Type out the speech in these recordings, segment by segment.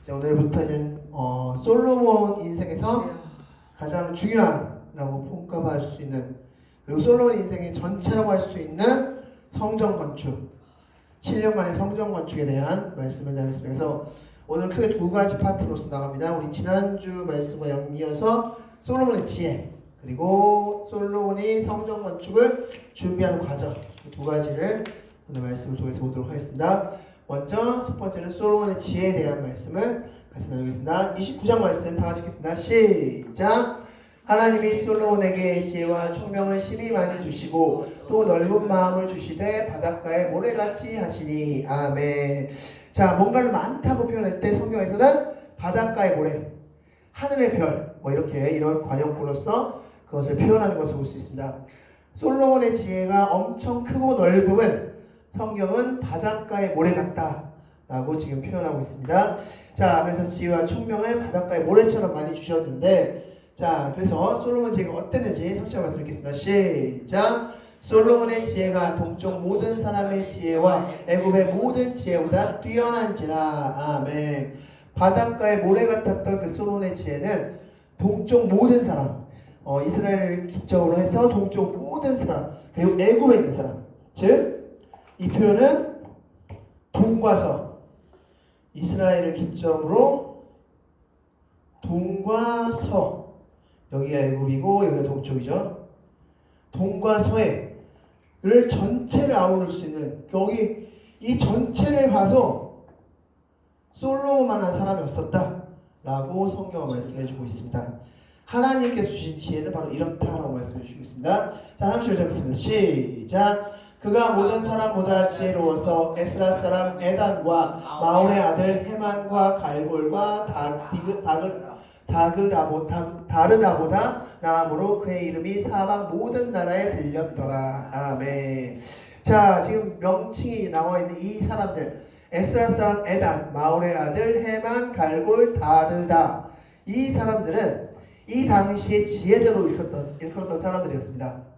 자, 오늘부터는 솔로몬 인생에서 가장 중요한라고 평가할 수 있는, 그리고 솔로몬 인생의 전체라고 할 수 있는 성전 건축, 7년간의 성전 건축에 대한 말씀을 나누겠습니다. 그래서 오늘 크게 두 가지 파트로서 나갑니다. 우리 지난주 말씀과 이어서 솔로몬의 지혜, 그리고 솔로몬이 성전 건축을 준비하는 과정, 두 가지를 오늘 말씀을 통해서 보도록 하겠습니다. 먼저 첫 번째는 솔로몬의 지혜에 대한 말씀을 같이 나누겠습니다. 29장 말씀 다 같이 읽겠습니다. 시작! 하나님이 솔로몬에게 지혜와 총명을 심히 많이 주시고 또 넓은 마음을 주시되 바닷가에 모래같이 하시니. 아멘. 자, 뭔가를 많다고 표현할 때 성경에서는 바닷가의 모래, 하늘의 별, 이렇게 이런 관용구로서 그것을 표현하는 것을 볼 수 있습니다. 솔로몬의 지혜가 엄청 크고 넓음을 성경은 바닷가의 모래 같다 라고 지금 표현하고 있습니다. 자, 그래서 지혜와 총명을 바닷가의 모래처럼 많이 주셨는데, 자, 그래서 솔로몬 지혜가 어땠는지 3절 말씀 읽겠습니다. 시작! 솔로몬의 지혜가 동쪽 모든 사람의 지혜와 애굽의 모든 지혜보다 뛰어난지라. 아멘. 바닷가의 모래 같았던 그 솔로몬의 지혜는 동쪽 모든 사람, 이스라엘을 기점으로 해서 동쪽 모든 사람, 그리고 애굽에 있는 사람, 즉 이 표현은 동과 서, 이스라엘을 기점으로 동과 서, 여기가 애굽이고 여기가 동쪽이죠. 동과 서해를 전체를 아우를 수 있는, 여기 이 전체를 봐서 솔로몬만한 사람이 없었다 라고 성경은 말씀해주고 있습니다. 하나님께서 주신 지혜는 바로 이렇다라고 말씀해주고 있습니다. 자, 30절 읽겠습니다. 시작! 그가 모든 사람보다 지혜로워서 에스라 사람 에단과 마올의 아들 헤만과 갈골과 다르다보다 나음으로 그의 이름이 사방 모든 나라에 들렸더라. 아멘. 자, 지금 명칭이 나와 있는 이 사람들, 에스라 사람 에단, 마올의 아들 헤만, 갈골, 다르다, 이 사람들은 이 당시에 지혜자로 일컬었던 사람들이었습니다.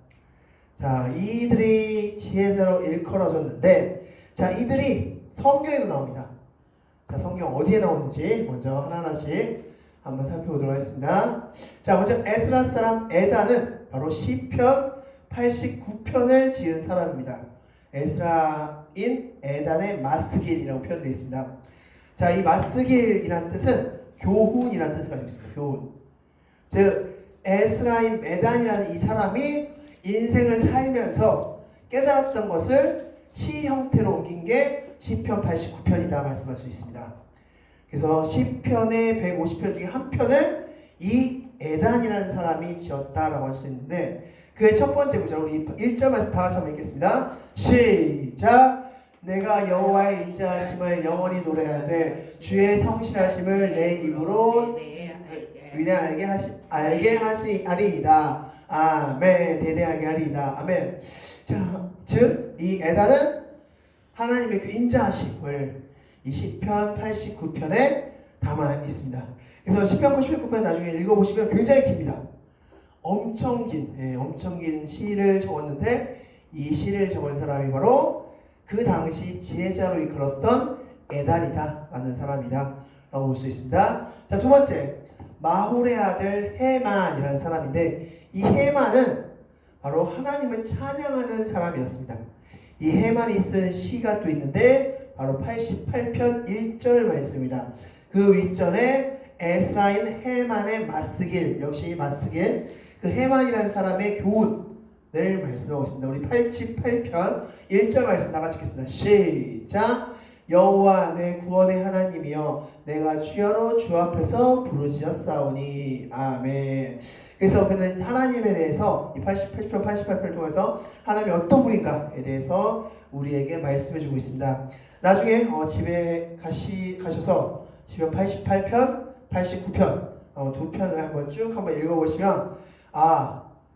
자, 이들이 지혜자로 일컬어졌는데, 자, 이들이 성경에도 나옵니다. 자, 성경 어디에 나오는지 먼저 하나하나씩 한번 살펴보도록 하겠습니다. 자, 먼저 에스라 사람 에다는 바로 시편 89편을 지은 사람입니다. 에스라인 에단의 마스길이라고 표현되어 있습니다. 자, 이 마스길이라는 뜻은 교훈이라는 뜻을 가지고 있습니다. 교훈. 즉, 에스라인 에단이라는 이 사람이 인생을 살면서 깨달았던 것을 시 형태로 옮긴 게 시편 89편이다 말씀할 수 있습니다. 그래서 시편의 150편 중에 한 편을 이 에단이라는 사람이 지었다라고 할 수 있는데, 그의 첫 번째 구절, 우리 1절 말씀 다 같이 한번 읽겠습니다. 시작! 내가 여호와의 인자하심을 영원히 노래하되 주의 성실하심을 내 입으로 알게 하리이다. 아멘. 대대하게 하리이다. 아멘. 자, 즉 이 에다는 하나님의 그 인자하심을 이 시편 89편에 담아 있습니다. 그래서 시편 89편 나중에 읽어보시면 굉장히 깁니다. 엄청 긴 시를 적었는데, 이 시를 적은 사람이 바로 그 당시 지혜자로 이끌었던 에단이다 라는 사람이다 라고 볼 수 있습니다. 자, 두 번째, 마홀의 아들 헤만이라는 사람인데, 이 헤만은 바로 하나님을 찬양하는 사람이었습니다. 이 헤만이 쓴 시가 또 있는데 바로 88편 1절 말씀입니다. 그 윗전에 에스라인 헤만의 마스길, 역시 마스길, 그 헤만이라는 사람의 교훈을 말씀하고 있습니다. 우리 88편 1절 말씀 다 같이 읽겠습니다. 시작! 여호와 내 구원의 하나님이여 내가 주여로 주 앞에서 부르짖었사오니. 아멘. 그래서 그는 하나님에 대해서 이 88편을 통해서 하나님이 어떤 분인가에 대해서 우리에게 말씀해주고 있습니다. 나중에 집에 가셔서 시편 88편, 89편 두 편을 한번 읽어보시면,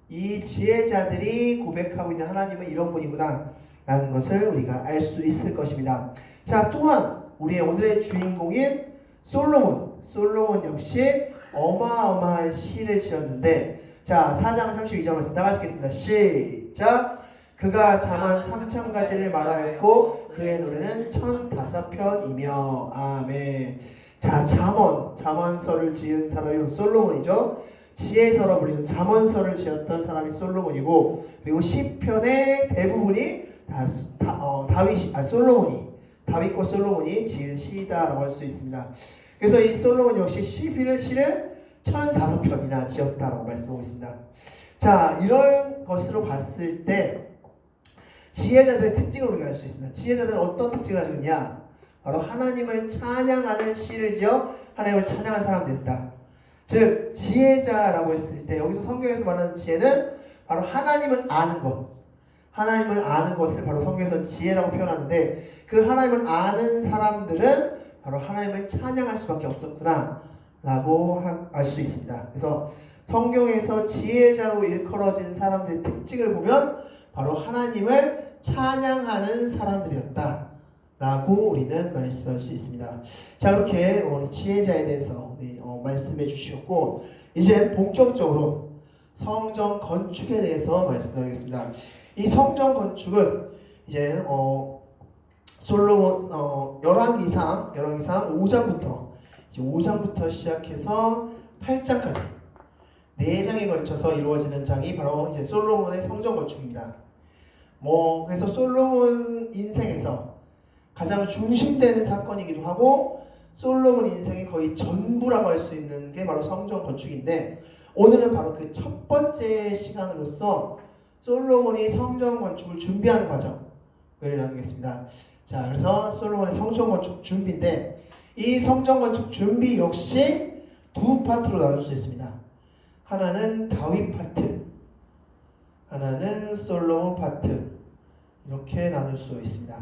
이 지혜자들이 고백하고 있는 하나님은 이런 분이구나 라는 것을 우리가 알 수 있을 것입니다. 자, 또한 우리의 오늘의 주인공인 솔로몬 역시 어마어마한 시를 지었는데, 자, 4장 32절 말씀 다 같이 읽겠습니다. 시작! 그가 잠언 3000가지를 말하였고 그의 노래는 1005편이며. 아멘. 자, 잠언서를 지은 사람이 솔로몬이죠. 지혜서로 불리는 잠언서를 지었던 사람이 솔로몬이고, 그리고 시편의 대부분이 다윗과 솔로몬이 지은 시다라고 할 수 있습니다. 그래서 이 솔로몬 역시 시를 1004편이나 지었다라고 말씀하고 있습니다. 자, 이런 것으로 봤을 때 지혜자들의 특징을 우리가 알 수 있습니다. 지혜자들은 어떤 특징을 가지고 있냐? 바로 하나님을 찬양하는 시를 지어 하나님을 찬양한 사람들이었다. 즉 지혜자라고 했을 때 여기서 성경에서 말하는 지혜는 바로 하나님을 아는 것, 하나님을 아는 것을 바로 성경에서 지혜라고 표현하는데, 그 하나님을 아는 사람들은 바로 하나님을 찬양할 수밖에 없었구나 라고 알 수 있습니다. 그래서 성경에서 지혜자로 일컬어진 사람들의 특징을 보면 바로 하나님을 찬양하는 사람들이었다 라고 우리는 말씀할 수 있습니다. 자, 이렇게 우리 지혜자에 대해서 말씀해 주셨고, 이제 본격적으로 성전 건축에 대해서 말씀드리겠습니다. 이 성전 건축은 이제 솔로몬 열왕기상 5장부터 시작해서 8장까지 4장에 걸쳐서 이루어지는 장이 바로 이제 솔로몬의 성전 건축입니다. 그래서 솔로몬 인생에서 가장 중심되는 사건이기도 하고 솔로몬 인생의 거의 전부라고 할 수 있는 게 바로 성전 건축인데, 오늘은 바로 그 첫 번째 시간으로서 솔로몬이 성전 건축을 준비하는 과정을 나누겠습니다. 자, 그래서 솔로몬의 성전 건축 준비인데, 이 성전 건축 준비 역시 두 파트로 나눌 수 있습니다. 하나는 다윗 파트, 하나는 솔로몬 파트, 이렇게 나눌 수 있습니다.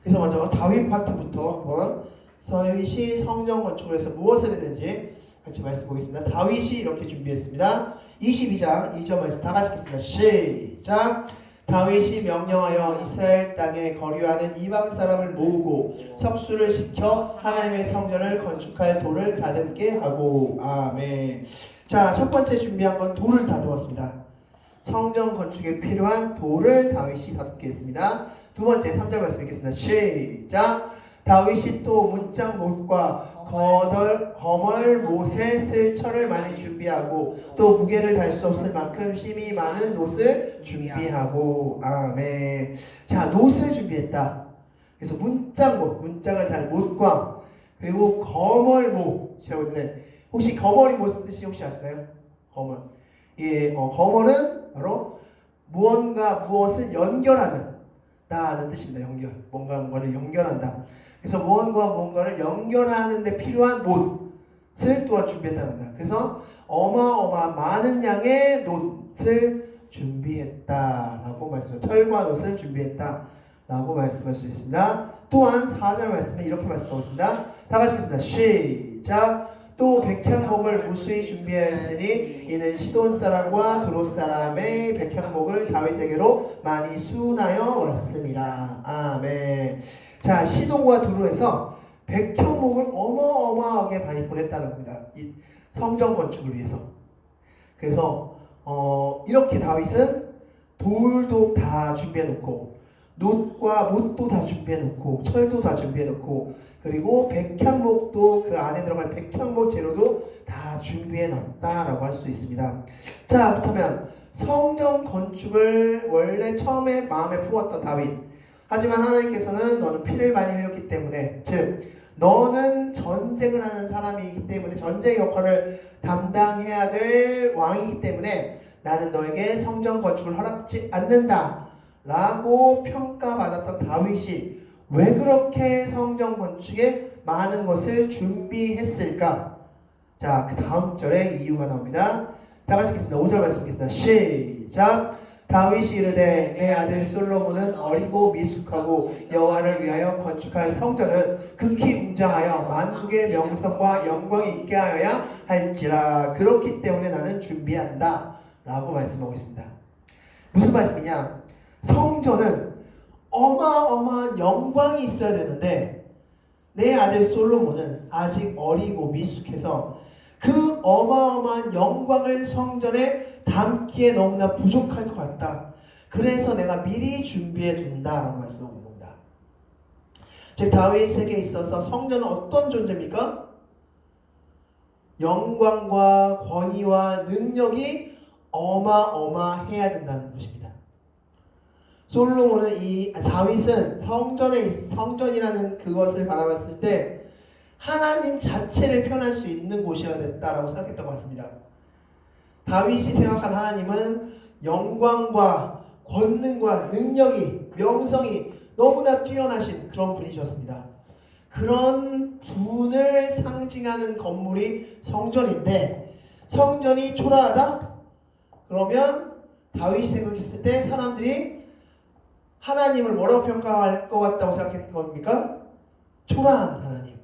그래서 먼저 다윗 파트부터 한번 다윗이 성전 건축을 해서 무엇을 했는지 같이 말씀 보겠습니다. 다윗이 이렇게 준비했습니다. 22장 2절 말씀 다 같이 읽겠습니다. 시작. 다윗이 명령하여 이스라엘 땅에 거류하는 이방 사람을 모으고 척수를 시켜 하나님의 성전을 건축할 돌을 다듬게 하고. 아멘. 자, 첫 번째 준비한 건 돌을 다듬었습니다. 성전 건축에 필요한 돌을 다윗이 다듬게 했습니다. 두 번째 3절 말씀 읽겠습니다. 시작. 다윗이 또 문짝못과 거멀 못에 쓸 철을 많이 준비하고 또 무게를 달 수 없을 만큼 힘이 많은 놋을 준비하고. 아멘. 자, 놋을 준비했다. 그래서 문짝을 달 못과 그리고 거멀못이라고 있는데, 혹시 거멀이 무슨 뜻인지 혹시 아시나요? 거멀. 예, 거멀은 바로 무엇을 연결하는 다는 뜻입니다. 뭔가를 연결한다. 그래서 무언가와 무언가를 연결하는 데 필요한 못을 또한 준비했답니다. 그래서 어마어마한 많은 양의 놋을 준비했다라고 말씀합니다. 철과 놋을 준비했다라고 말씀할 수 있습니다. 또한 4절 말씀은 이렇게 말씀하고 있습니다. 다 같이 읽겠습니다. 시작. 또 백향목을 무수히 준비하였으니 이는 시돈 사람과 두롯 사람의 백향목을 다윗에게로 많이 수운하여 왔습니다. 아멘. 자, 시돈과 두롯에서 백향목을 어마어마하게 많이 보냈다는 겁니다. 이 성전 건축을 위해서. 그래서 이렇게 다윗은 돌도 다 준비해놓고 놋과 못도 다 준비해놓고 철도 다 준비해놓고 그리고 백향목도 그 안에 들어갈 백향목 재료도 다 준비해놨다라고 할 수 있습니다. 자, 그렇다면 성전 건축을 원래 처음에 마음에 품었던 다윗, 하지만 하나님께서는 너는 피를 많이 흘렸기 때문에, 즉 너는 전쟁을 하는 사람이기 때문에 전쟁 역할을 담당해야 될 왕이기 때문에 나는 너에게 성전 건축을 허락지 않는다 라고 평가받았던 다윗이 왜 그렇게 성전 건축에 많은 것을 준비했을까? 자, 그 다음 절에 이유가 나옵니다. 다 같이 읽겠습니다. 5절 말씀 읽겠습니다. 시작. 다윗이 이르되 내 아들 솔로몬은 어리고 미숙하고 여호와를 위하여 건축할 성전은 극히 웅장하여 만국의 명성과 영광이 있게 하여야 할지라. 그렇기 때문에 나는 준비한다 라고 말씀하고 있습니다. 무슨 말씀이냐? 성전은 어마어마한 영광이 있어야 되는데 내 아들 솔로몬은 아직 어리고 미숙해서 그 어마어마한 영광을 성전에 담기에 너무나 부족할 것 같다. 그래서 내가 미리 준비해 둔다라고 말씀하는 겁니다. 즉 다윗에게 있어서 성전은 어떤 존재입니까? 영광과 권위와 능력이 어마어마해야 된다는 것입니다. 솔로몬은 다윗은 성전이라는 그것을 바라봤을 때 하나님 자체를 표현할 수 있는 곳이어야 됐다라고 생각했던 것 같습니다. 다윗이 생각한 하나님은 영광과 권능과 능력이, 명성이 너무나 뛰어나신 그런 분이셨습니다. 그런 분을 상징하는 건물이 성전인데, 성전이 초라하다? 그러면 다윗이 생각했을 때 사람들이 하나님을 뭐라고 평가할 것 같다고 생각했던 겁니까? 초라한 하나님.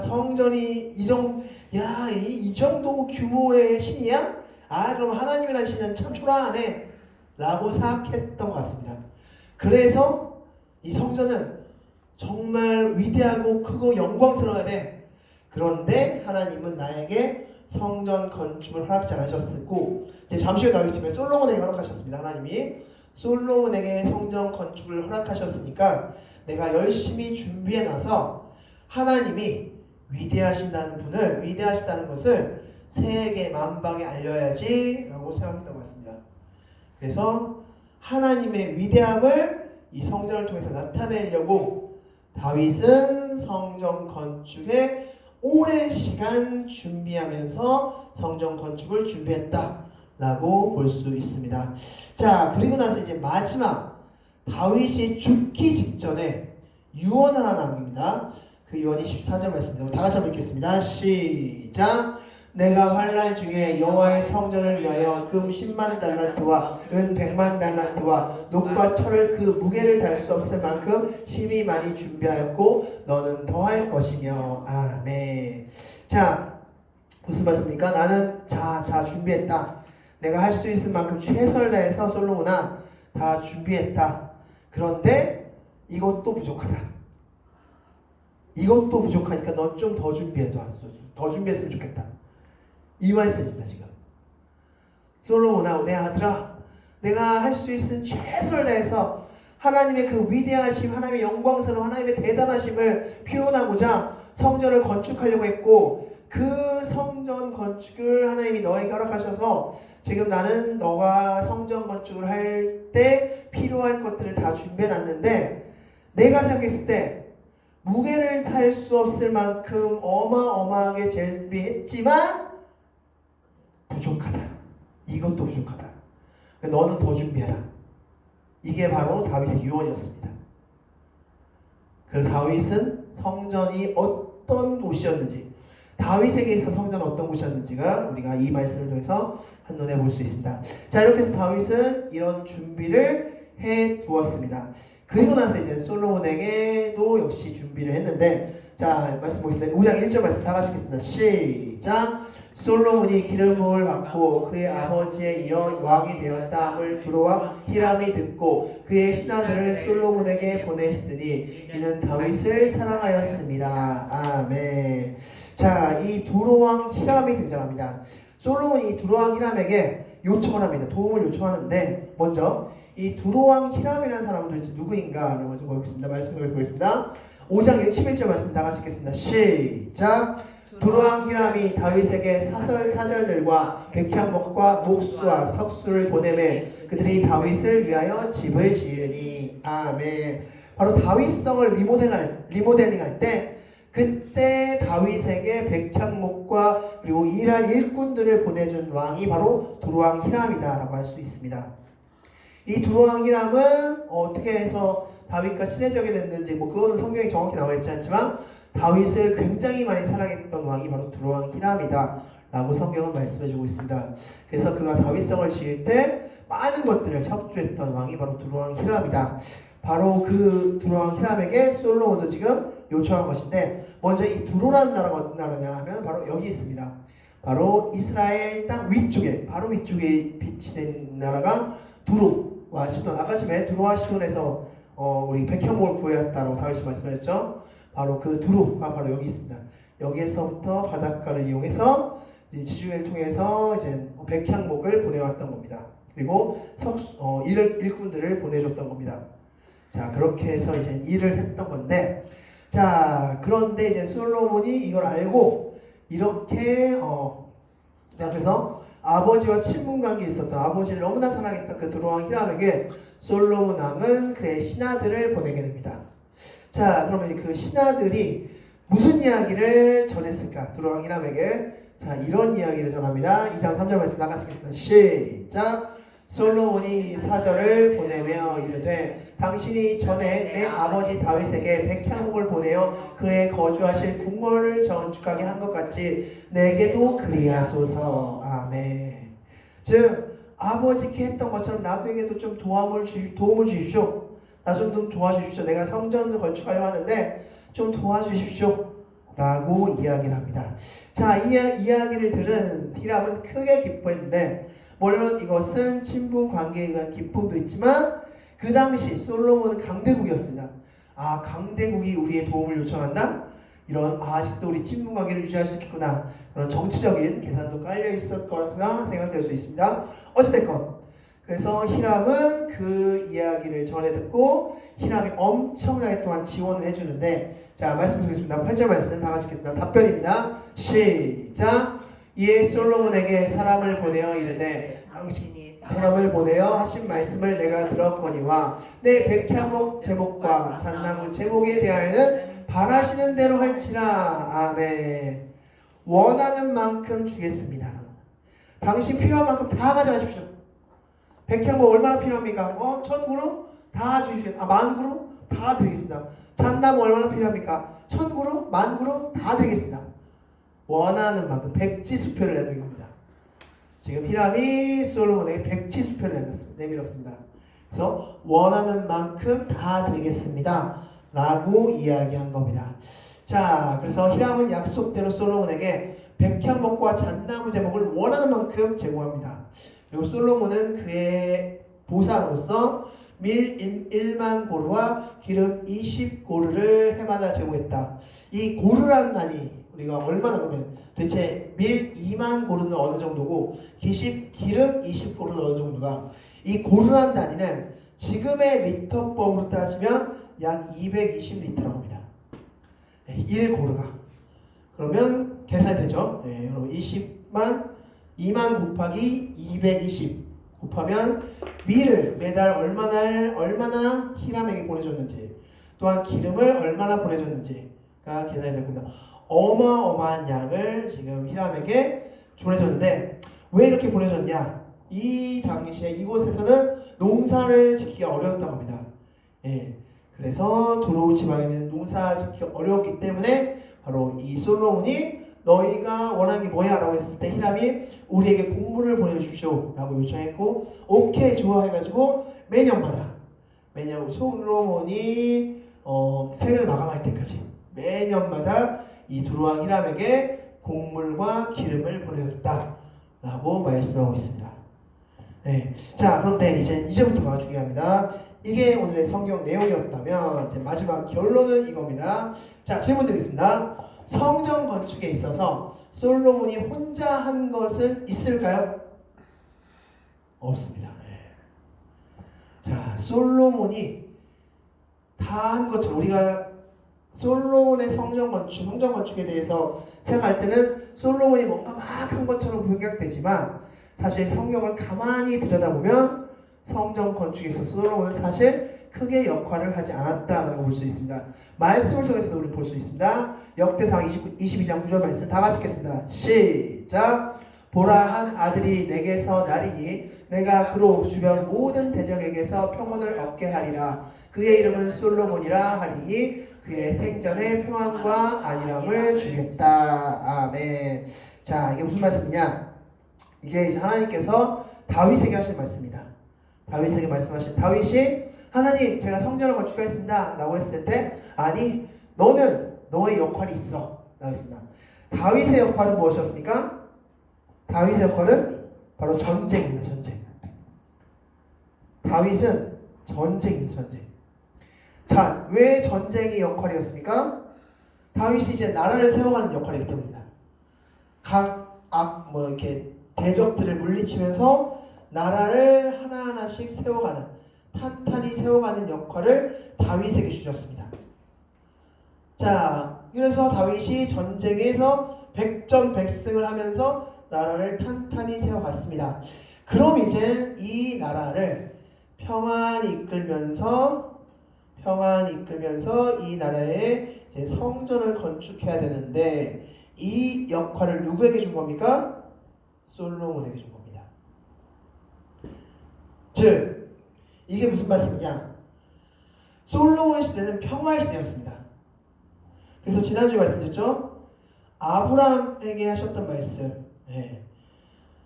성전이 이 정도 규모의 신이야? 그럼 하나님이라는 신은 참 초라하네 라고 생각했던 것 같습니다. 그래서 이 성전은 정말 위대하고 크고 영광스러워야 돼. 그런데 하나님은 나에게 성전 건축을 허락지 않으셨고, 이제 잠시 후에 나오겠지만 솔로몬에게 허락하셨습니다. 하나님이 솔로몬에게 성전 건축을 허락하셨으니까 내가 열심히 준비해놔서 하나님이 위대하시다는 것을 세계 만방에 알려야지 라고 생각했던 것 같습니다. 그래서 하나님의 위대함을 이 성전을 통해서 나타내려고 다윗은 성전 건축에 오랜 시간 준비하면서 성전 건축을 준비했다 라고 볼 수 있습니다. 자, 그리고 나서 이제 마지막 다윗이 죽기 직전에 유언을 하나 남깁니다. 그 유언이 14절 말씀입니다. 다 같이 한번 읽겠습니다. 시작. 내가 환난 중에 여호와의 성전을 위하여 금 10만 달란트와 은 100만 달란트와 녹과 철을 그 무게를 달 수 없을 만큼 심히 많이 준비하였고 너는 더할 것이며. 아멘. 자, 무슨 말씀입니까? 나는 준비했다. 내가 할 수 있을 만큼 최선을 다해서 솔로몬아 다 준비했다. 그런데 이것도 부족하다. 이것도 부족하니까 넌 좀 더 준비해둬. 더 준비했으면 좋겠다. 이 말씀입니다. 지금 솔로몬아, 내 아들아, 내가 할 수 있는 최선을 다해서 하나님의 그 위대하심, 하나님의 영광스러움, 하나님의 대단하심을 표현하고자 성전을 건축하려고 했고, 그 성전 건축을 하나님이 너에게 허락하셔서 지금 나는 너가 성전 건축을 할 때 필요할 것들을 다 준비해놨는데, 내가 생각했을 때 무게를 탈 수 없을 만큼 어마어마하게 준비했지만 부족하다. 이것도 부족하다. 너는 더 준비해라. 이게 바로 다윗의 유언이었습니다. 그래서 다윗은 성전이 어떤 곳이었는지, 다윗에게 있어 성전은 어떤 곳이었는지가 우리가 이 말씀을 통해서 한눈에 볼 수 있습니다. 자, 이렇게 해서 다윗은 이런 준비를 해 두었습니다. 그리고 나서 이제 솔로몬에게도 역시 준비를 했는데, 자, 말씀 보겠습니다. 5장 1절 말씀 다 같이 읽겠습니다. 시작. 솔로몬이 기름부음을 받고 그의 아버지에 이어 왕이 되었다함을 두로와 히람이 듣고 그의 신하들을 솔로몬에게 보냈으니 이는 다윗을 사랑하였습니다. 아멘. 자, 이 두로왕 히람이 등장합니다. 솔로몬이 이 두로왕 히람에게 요청을 합니다. 도움을 요청하는데, 먼저 이 두로왕 히람이라는 사람은 도대체 누구인가 먼저 보겠습니다. 말씀을 보겠습니다. 5장 11절 말씀 다 같이 읽겠습니다. 시작. 두로왕 히람이 다윗에게 사절들과 백향목과 목수와 석수를 보내매 그들이 다윗을 위하여 집을 지으니. 아멘. 바로 다윗성을 리모델링할 때 그때 다윗에게 백향목과 그리고 일할 일꾼들을 보내준 왕이 바로 두로왕 히람이다 라고 할 수 있습니다. 이 두로왕 히람은 어떻게 해서 다윗과 친해지게 됐는지 그거는 성경에 정확히 나와 있지 않지만 다윗을 굉장히 많이 사랑했던 왕이 바로 두로왕 히람이다 라고 성경은 말씀해주고 있습니다. 그래서 그가 다윗성을 지을 때 많은 것들을 협조했던 왕이 바로 두로왕 히람이다. 바로 그 두로왕 히람에게 솔로몬도 지금 요청한 것인데, 먼저 이 두로라는 나라가 어떤 나라냐 하면 바로 여기 있습니다. 바로 이스라엘 땅 위쪽에, 바로 위쪽에 비치된 나라가 두로와 시돈. 아까 전에 두로와 시돈에서 우리 백향목을 구해왔다라고 다윗이 말씀하셨죠. 바로 그 두로가 바로 여기 있습니다. 여기에서부터 바닷가를 이용해서 지중해를 통해서 이제 백향목을 보내왔던 겁니다. 그리고 일꾼들을 보내줬던 겁니다. 자, 그렇게 해서 이제 일을 했던 건데, 자, 그런데 이제 솔로몬이 이걸 알고 이렇게 그래서 아버지와 친분 관계에 있었던 아버지를 너무나 사랑했던 그 두로왕 히람에게 솔로몬 왕은 그의 신하들을 보내게 됩니다. 자, 그러면 그 신하들이 무슨 이야기를 전했을까? 두로왕 히람에게. 자, 이런 이야기를 전합니다. 2장 3절 말씀 나가시겠습니다. 시작. 솔로몬이 사절을 보내며 이르되 당신이 전에 내 아버지 다윗에게 백향목을 보내어 그의 거주하실 궁궐을 건축하게 한 것 같이 내게도 그리하소서. 아멘. 즉 아버지께 했던 것처럼 나에게도 좀 도움을 주십시오. 나 좀 도와주십시오. 내가 성전을 건축하려 하는데 좀 도와주십시오. 라고 이야기를 합니다. 자, 이 이야기를 들은 히람은 크게 기뻐했는데 물론 이것은 친분 관계에 의한 기쁨도 있지만 그 당시 솔로몬은 강대국이었습니다. 아, 강대국이 우리의 도움을 요청한다? 이런 아직도 우리 친분 관계를 유지할 수 있겠구나. 그런 정치적인 계산도 깔려 있을 거라 생각될 수 있습니다. 어찌됐건 그래서 히람은 그 이야기를 전해 듣고 히람이 엄청나게 또한 지원을 해주는데 자, 말씀 드리겠습니다. 8절 말씀 다 같이 읽겠습니다. 답변입니다. 시작. 이에 솔로몬에게 사람을 보내어 이르되 당신이 사람을 보내어 하신 말씀을 내가 들었거니와 내 백향목 제목과 잣나무 제목에 대하여는 바라시는 대로 할지라. 아멘. 원하는 만큼 주겠습니다. 당신 필요한 만큼 다 가져가십시오. 백향목 얼마나 필요합니까? 1000그루? 다 주십시오. 10,000그루? 다 드리겠습니다. 잣나무 얼마나 필요합니까? 1000그루? 10,000그루? 다 드리겠습니다. 원하는 만큼 백지수표를 내드린 겁니다. 지금 히람이 솔로몬에게 백지수표를 내밀었습니다. 그래서 원하는 만큼 다 드리겠습니다. 라고 이야기한 겁니다. 자, 그래서 히람은 약속대로 솔로몬에게 백향목과 잣나무 제목을 원하는 만큼 제공합니다. 그리고 솔로몬은 그의 보상으로서 밀 1만 고르와 기름 20고르를 해마다 제공했다. 이 고르라는 단위 우리가 얼마나 보면 도대체 밀 2만 고르는 어느 정도고 기름 20고르는 어느 정도가 이 고르라는 단위는 지금의 리터법으로 따지면 약 220리터라고 합니다. 1고르가 그러면 계산이 되죠. 네, 여러분 2만 곱하기 220 곱하면 밀을 매달 얼마나 히람에게 보내줬는지 또한 기름을 얼마나 보내줬는지가 계산이 됩니다. 어마어마한 양을 지금 히람에게 보내줬는데 왜 이렇게 보내줬냐? 이 당시에 이곳에서는 농사를 짓기가 어려웠다고 합니다. 예, 그래서 두로우 지방에는 농사 짓기가 어려웠기 때문에 바로 이 솔로몬이 너희가 원하는 게 뭐야? 라고 했을 때 히람이 우리에게 공물을 보내주십시오 라고 요청했고 오케이 좋아 해가지고 매년 솔로몬이 생을 마감할 때까지 매년마다 이 두로왕 히람에게 곡물과 기름을 보내줬다 라고 말씀하고 있습니다. 네. 자, 그런데 이제부터가 중요합니다. 이게 오늘의 성경 내용이었다면 이제 마지막 결론은 이겁니다. 자, 질문 드리겠습니다. 성전 건축에 있어서 솔로몬이 혼자 한 것은 있을까요? 없습니다. 네. 자, 솔로몬이 다 한 것처럼 우리가 솔로몬의 성전 건축에 대해서 생각할 때는 솔로몬이 뭔가 막 한 것처럼 생각되지만 사실 성경을 가만히 들여다보면 성전 건축에 있어서 솔로몬은 사실 크게 역할을 하지 않았다라고 볼 수 있습니다. 말씀을 통해서도 우리 볼 수 있습니다. 역대상 22장 9절 말씀 다 같이 읽겠습니다. 시작. 보라 한 아들이 내게서 나리니 내가 그로 주변 모든 대적에게서 평온을 얻게 하리라. 그의 이름은 솔로몬이라 하리니 그의 생전에 평안과 안일함을 주겠다. 아멘. 자, 이게 무슨 말씀이냐? 이게 하나님께서 다윗에게 하신 말씀입니다. 다윗에게 말씀하신 다윗이 하나님 제가 성전을 건축하겠습니다 라고 했을 때 아니 너는 너의 역할이 있어 라고 했습니다. 다윗의 역할은 무엇이었습니까? 다윗의 역할은 바로 전쟁입니다. 전쟁. 다윗은 전쟁입니다. 전쟁. 자, 왜 전쟁이 역할이었습니까? 다윗이 이제 나라를 세워가는 역할이기 때문입니다. 이렇게 대적들을 물리치면서 나라를 하나하나씩 세워가는 탄탄히 세워가는 역할을 다윗에게 주셨습니다. 자, 그래서 다윗이 전쟁에서 백전백승을 하면서 나라를 탄탄히 세워갔습니다. 그럼 이제 이 나라를 평안히 이끌면서 이 나라에 이제 성전을 건축해야 되는데 이 역할을 누구에게 준 겁니까? 솔로몬에게 준 겁니다. 즉 이게 무슨 말씀이냐? 솔로몬 시대는 평화의 시대였습니다. 그래서 지난주에 말씀드렸죠? 아브라함에게 하셨던 말씀,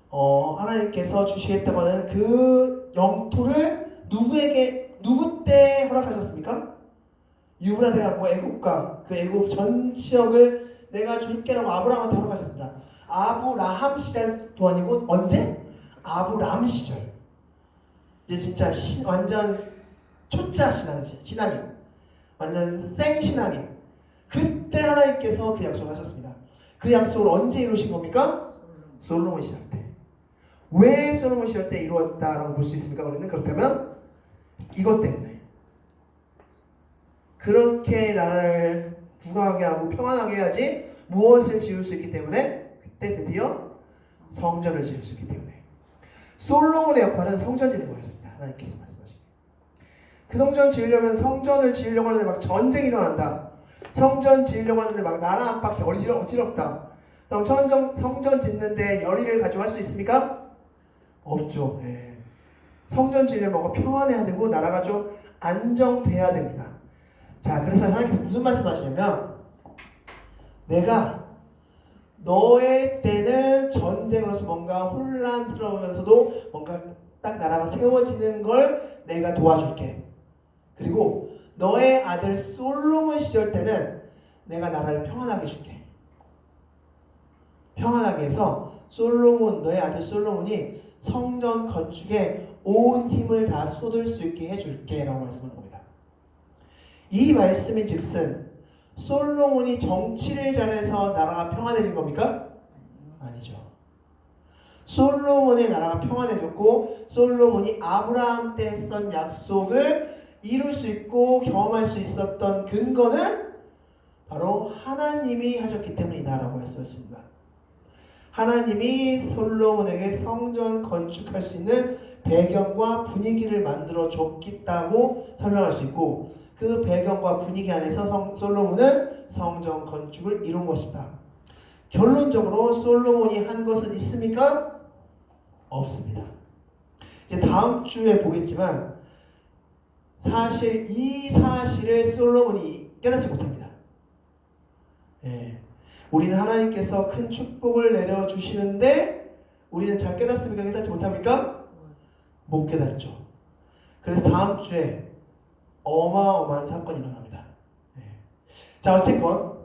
하나님께서 주시겠다고 하는 그 영토를 누구 때 허락하셨습니까? 유브라데하고 애굽과 그 애굽 전 지역을 내가 줄게라고 아브라함한테 허락하셨습니다. 아브라함 시절도 아니고 언제? 아브람 시절. 이제 진짜 완전 초짜 신앙인, 완전 생신앙인. 그때 하나님께서 그 약속을 하셨습니다. 그 약속을 언제 이루신 겁니까? 솔로몬 시절 때. 왜 솔로몬 시절 때 이루었다라고 볼 수 있습니까? 우리는 그렇다면 이것 때문에. 그렇게 나라를 부강하게 하고 평안하게 해야지 무엇을 지을 수 있기 때문에 그때 드디어 성전을 지을 수 있기 때문에. 솔로몬의 역할은 성전 짓는 거였습니다. 하나님께서 말씀하신. 그 성전을 지으려고 하는데 막 전쟁이 일어난다. 성전 지으려고 하는데 막 나라 압박이 어지럽다. 성전 짓는데 열의를 가지고 할 수 있습니까? 없죠. 성전 지으려면 평안해야 되고 나라가 좀 안정돼야 됩니다. 자, 그래서 하나님께서 무슨 말씀하시냐면 내가 너의 때는 전쟁으로서 뭔가 혼란스러우면서도 뭔가 딱 나라가 세워지는 걸 내가 도와줄게. 그리고 너의 아들 솔로몬 시절 때는 내가 나라를 평안하게 해줄게. 평안하게 해서 너의 아들 솔로몬이 성전 건축에 온 힘을 다 쏟을 수 있게 해줄게 라고 말씀하는 겁니다. 이 말씀이 즉슨 솔로몬이 정치를 잘해서 나라가 평안해진 겁니까? 아니죠. 솔로몬의 나라가 평안해졌고 솔로몬이 아브라함 때 했던 약속을 이룰 수 있고 경험할 수 있었던 근거는 바로 하나님이 하셨기 때문이다라고 말씀했습니다. 하나님이 솔로몬에게 성전 건축할 수 있는 배경과 분위기를 만들어 줬겠다고 설명할 수 있고 그 배경과 분위기 안에서 솔로몬은 성전 건축을 이룬 것이다. 결론적으로 솔로몬이 한 것은 있습니까? 없습니다. 이제 다음 주에 보겠지만 사실 이 사실을 솔로몬이 깨닫지 못합니다. 우리는 하나님께서 큰 축복을 내려주시는데 우리는 잘 깨닫습니까? 깨닫지 못합니까? 못 깨닫죠. 그래서 다음 주에 어마어마한 사건이 일어납니다. 자, 어쨌건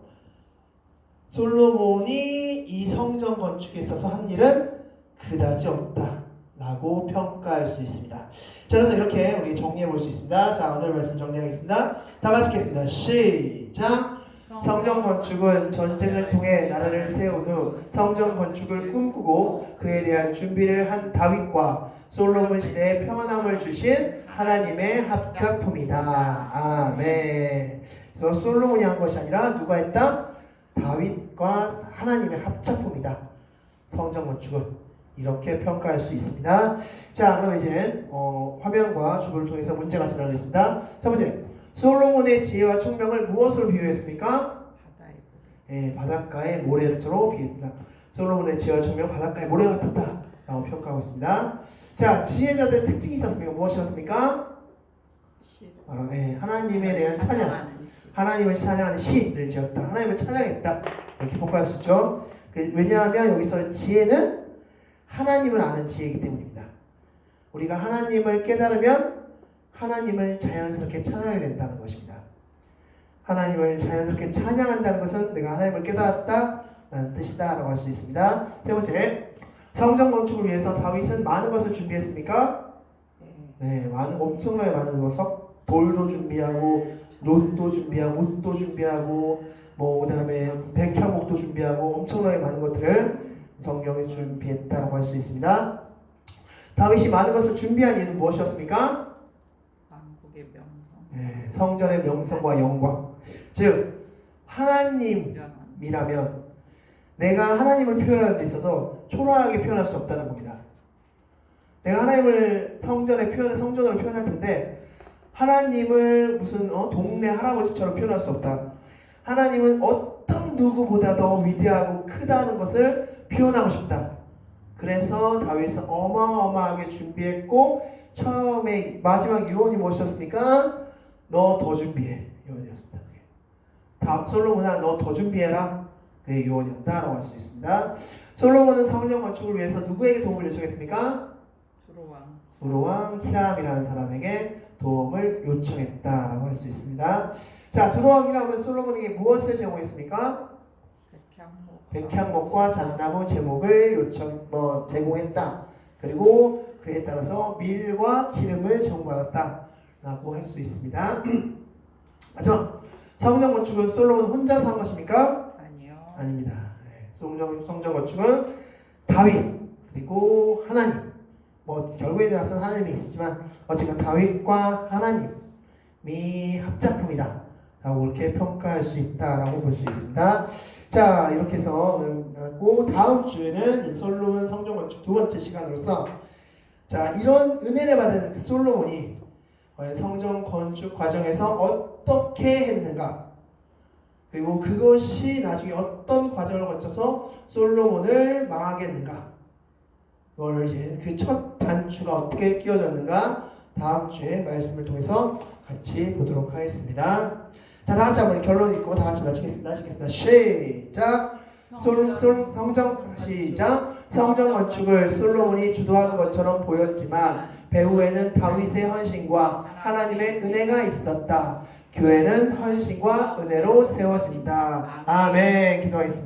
솔로몬이 이 성전 건축에 있어서 한 일은 그다지 없다라고 평가할 수 있습니다. 자, 그래서 이렇게 우리 정리해 볼 수 있습니다. 자, 오늘 말씀 정리하겠습니다. 다 같이 읽겠습니다. 시작! 성전 건축은 전쟁을 통해 나라를 세운 후 성전 건축을 꿈꾸고 그에 대한 준비를 한 다윗과 솔로몬 시대에 평안함을 주신 하나님의 합작품이다. 아멘. 그래서 솔로몬이 한 것이 아니라 누가 했다? 다윗과 하나님의 합작품이다. 성전 건축은 이렇게 평가할 수 있습니다. 자, 그럼 이제 화면과 주보를 통해서 문제가 진행하겠습니다. 첫 번째, 솔로몬의 지혜와 총명을 무엇으로 비유했습니까? 바닷가의 모래처럼 비유했다. 솔로몬의 지혜와 총명 바닷가의 모래 같았다 라고 평가하고 있습니다. 자, 지혜자들의 특징이 있었습니까? 무엇이었습니까? 하나님에 대한 찬양, 하나님을 찬양하는 시를 지었다. 하나님을 찬양했다. 이렇게 평가할 수 있죠. 왜냐하면 여기서 지혜는 하나님을 아는 지혜이기 때문입니다. 우리가 하나님을 깨달으면 하나님을 자연스럽게 찬양하게 된다는 것입니다. 하나님을 자연스럽게 찬양한다는 것은 내가 하나님을 깨달았다라는 뜻이다 라고 할 수 있습니다. 세 번째, 성전 건축을 위해서 다윗은 많은 것을 준비했습니까? 네, 엄청나게 많은 것, 돌도 준비하고 놋도 준비하고 못도 준비하고 그다음에 백향목도 준비하고 엄청나게 많은 것들을 성경에 준비했다라고 할 수 있습니다. 다윗이 많은 것을 준비한 이유는 무엇이었습니까? 왕국의 명성. 네, 성전의 명성과 영광. 즉 하나님이라면 내가 하나님을 표현하는 데 있어서 초라하게 표현할 수 없다는 겁니다. 내가 하나님을 성전으로 표현할 텐데 하나님을 무슨 동네 할아버지처럼 표현할 수 없다. 하나님은 어떤 누구보다 더 위대하고 크다는 것을 표현하고 싶다. 그래서 다윗은 어마어마하게 준비했고 처음에 마지막 유언이 무엇이었습니까? 너 더 준비해. 유언이었습니다. 솔로몬아 너 더 준비해라. 그의 유언이었다라고 할 수 있습니다. 솔로몬은 성전 건축을 위해서 누구에게 도움을 요청했습니까? 두로왕 히람이라는 사람에게 도움을 요청했다라고 할 수 있습니다. 자, 두로왕 히람은 솔로몬에게 무엇을 제공했습니까? 백향목과 잣나무 제목을 제공했다. 그리고 그에 따라서 밀과 기름을 제공받았다라고 할 수 있습니다. 마지막 성전 건축은 솔로몬 혼자서 한 것입니까? 아니요. 아닙니다. 네, 성전 건축은 다윗 그리고 하나님 결국에 나서는 하나님이 있지만 어쨌든 다윗과 하나님이 합작품이다 라고 이렇게 평가할 수 있다라고 볼 수 있습니다. 자, 이렇게 해서 다음 주에는 솔로몬 성전 건축 두 번째 시간으로서 자, 이런 은혜를 받은 솔로몬이 성전 건축 과정에서 어떻게 했는가, 그리고 그것이 나중에 어떤 과정을 거쳐서 솔로몬을 망하게 했는가, 그걸 이제 그 첫 단추가 어떻게 끼워졌는가 다음 주에 말씀을 통해서 같이 보도록 하겠습니다. 자, 다 같이 한번 결론 읽고 다 같이 마치겠습니다. 시작. 성전 건축을 솔로몬이 주도한 것처럼 보였지만 배후에는 다윗의 헌신과 하나님의 은혜가 있었다. 교회는 헌신과 은혜로 세워진다. 아멘. 기도하겠습니다.